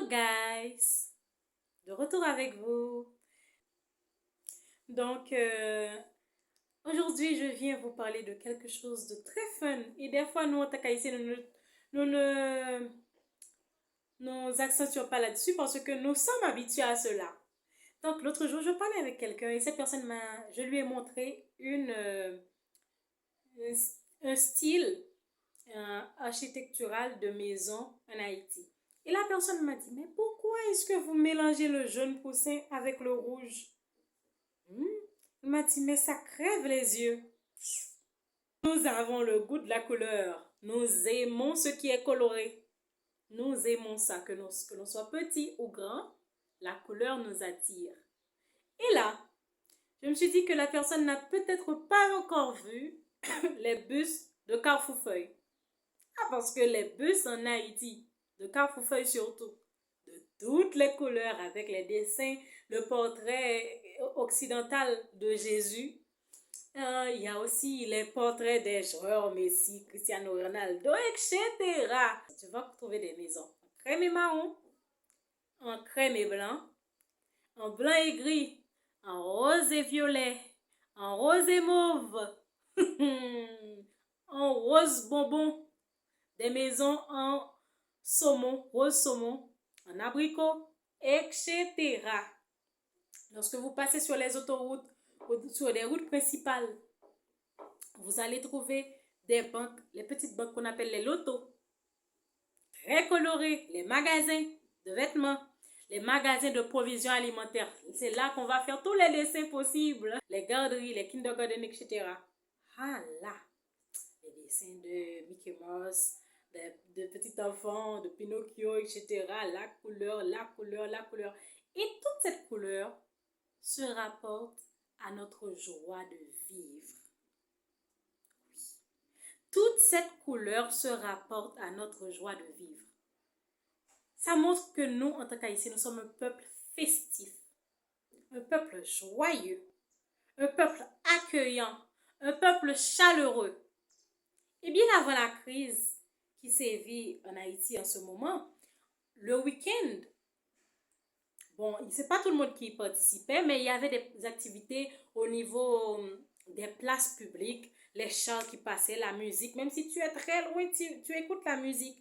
Hello guys, de retour avec vous. Donc aujourd'hui je viens vous parler de quelque chose de très fun et des fois nous en tant qu'haïtiens nous ne nous accentuons pas là-dessus parce que nous sommes habitués à cela. Donc l'autre jour je parlais avec quelqu'un et cette personne je lui ai montré un style architectural de maison en Haïti. Et la personne m'a dit, mais pourquoi est-ce que vous mélangez le jaune poussin avec le rouge? Il m'a dit, mais ça crève les yeux. Nous avons le goût de la couleur. Nous aimons ce qui est coloré. Nous aimons ça, que l'on soit petit ou grand, la couleur nous attire. Et là, je me suis dit que la personne n'a peut-être pas encore vu les bus de Carrefour-Feuille. Ah, parce que les bus en Haïti, de Carrefour-Feuille surtout, de toutes les couleurs, avec les dessins, le portrait occidental de Jésus. Il y a aussi les portraits des joueurs Messi, Cristiano Ronaldo, etc. Tu vas trouver des maisons en crème et marron, en crème et blanc, en blanc et gris, en rose et violet, en rose et mauve, en rose bonbon, des maisons en saumon, rose saumon, en abricot, etc. Lorsque vous passez sur les autoroutes, sur les routes principales, vous allez trouver des banques, les petites banques qu'on appelle les lotos, très colorées, les magasins de vêtements, les magasins de provisions alimentaires. C'est là qu'on va faire tous les dessins possibles, les garderies, les kindergarten, etc. Ah là, les dessins de Mickey Mouse, de petits enfants, de Pinocchio, etc. La couleur, la couleur, la couleur. Et toute cette couleur se rapporte à notre joie de vivre. Oui. Toute cette couleur se rapporte à notre joie de vivre. Ça montre que nous, en tant qu'Haïtiens, nous sommes un peuple festif, un peuple joyeux, un peuple accueillant, un peuple chaleureux. Et bien avant la crise qui sévit en Haïti en ce moment, le week-end, bon, c'est pas tout le monde qui y participait, mais il y avait des activités au niveau des places publiques, les chants qui passaient, la musique, même si tu es très loin, tu écoutes la musique.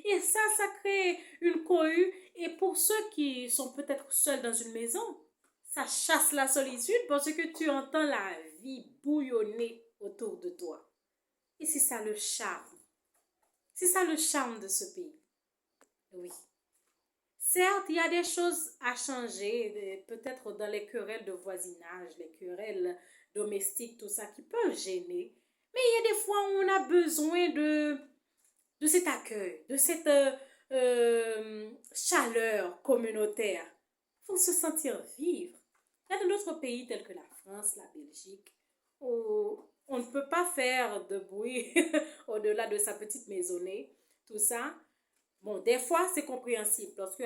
Et ça crée une cohue. Et pour ceux qui sont peut-être seuls dans une maison, ça chasse la solitude parce que tu entends la vie bouillonner autour de toi. Et c'est ça le charme. C'est ça le charme de ce pays. Oui. Certes, il y a des choses à changer, peut-être dans les querelles de voisinage, les querelles domestiques, tout ça, qui peuvent gêner. Mais il y a des fois où on a besoin de cet accueil, de cette chaleur communautaire. Il faut se sentir vivre. Il y a d'autres pays tels que la France, la Belgique, où on ne peut pas faire de bruit au-delà de sa petite maisonnée, tout ça. Bon, des fois, c'est compréhensible parce que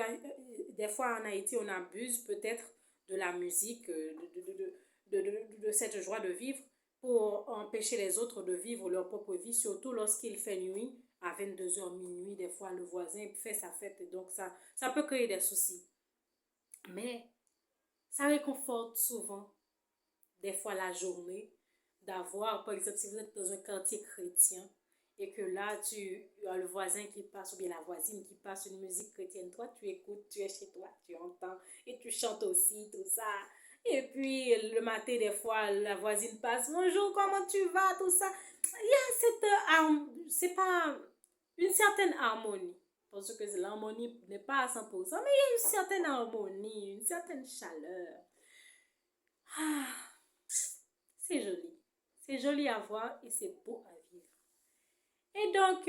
des fois, en Haïti, on abuse peut-être de la musique, de cette joie de vivre pour empêcher les autres de vivre leur propre vie, surtout lorsqu'il fait nuit, à 22h minuit, des fois, le voisin fait sa fête et donc ça peut créer des soucis. Mais ça réconforte souvent, des fois, la journée, d'avoir, par exemple, si vous êtes dans un quartier chrétien, et que là, tu as le voisin qui passe ou bien la voisine qui passe une musique chrétienne, toi, tu écoutes, tu es chez toi, tu entends et tu chantes aussi, tout ça. Et puis, le matin, des fois, la voisine passe, bonjour, comment tu vas, tout ça. Il y a c'est pas une certaine harmonie. Parce que l'harmonie n'est pas à 100%, mais il y a une certaine harmonie, une certaine chaleur. Ah, c'est joli. C'est joli à voir et c'est beau à vivre. Et donc,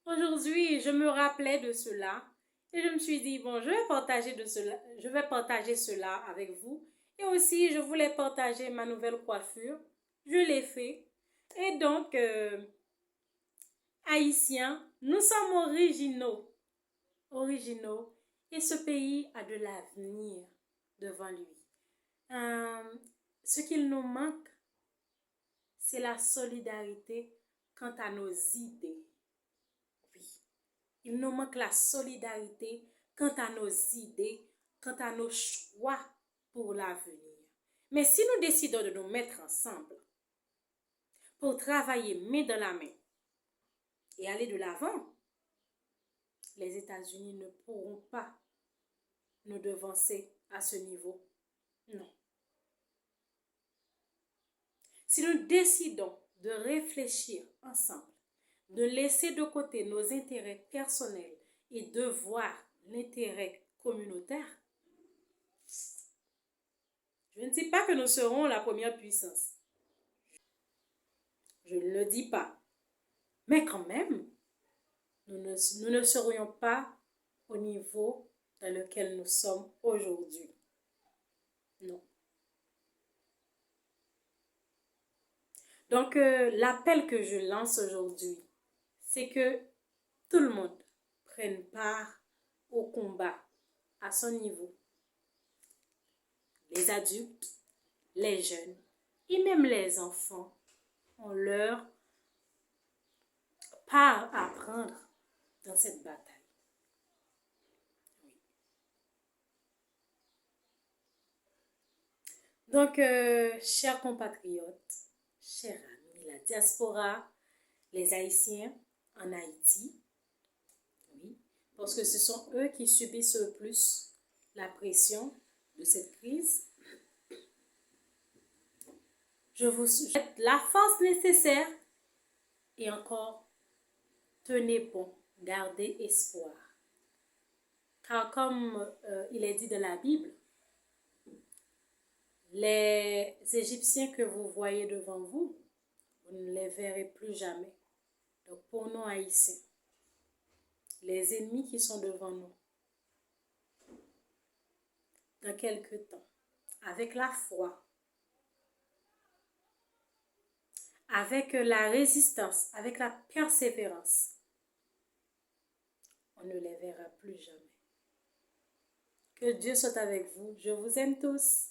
aujourd'hui, je me rappelais de cela et je me suis dit, bon, je vais partager cela avec vous. Et aussi, je voulais partager ma nouvelle coiffure. Je l'ai fait. Et donc, Haïtiens, nous sommes originaux. Originaux. Et ce pays a de l'avenir devant lui. Ce qu'il nous manque, c'est la solidarité quant à nos idées. Oui. Il nous manque la solidarité quant à nos idées, quant à nos choix pour l'avenir. Mais si nous décidons de nous mettre ensemble pour travailler main dans la main et aller de l'avant, les États-Unis ne pourront pas nous devancer à ce niveau. Non. Si nous décidons de réfléchir ensemble, de laisser de côté nos intérêts personnels et de voir l'intérêt communautaire, je ne dis pas que nous serons la première puissance. Je ne le dis pas. Mais quand même, nous ne serions pas au niveau dans lequel nous sommes aujourd'hui. Non. Donc, l'appel que je lance aujourd'hui, c'est que tout le monde prenne part au combat à son niveau. Les adultes, les jeunes et même les enfants ont leur part à prendre dans cette bataille. Oui. Donc, chers compatriotes, chers amis, la diaspora, les Haïtiens en Haïti, oui, parce que ce sont eux qui subissent le plus la pression de cette crise. Je vous souhaite la force nécessaire et encore, tenez bon, gardez espoir. Car comme il est dit dans la Bible, les Égyptiens que vous voyez devant vous, vous ne les verrez plus jamais. Donc pour nous Haïtiens, les ennemis qui sont devant nous, dans quelque temps, avec la foi, avec la résistance, avec la persévérance, on ne les verra plus jamais. Que Dieu soit avec vous. Je vous aime tous.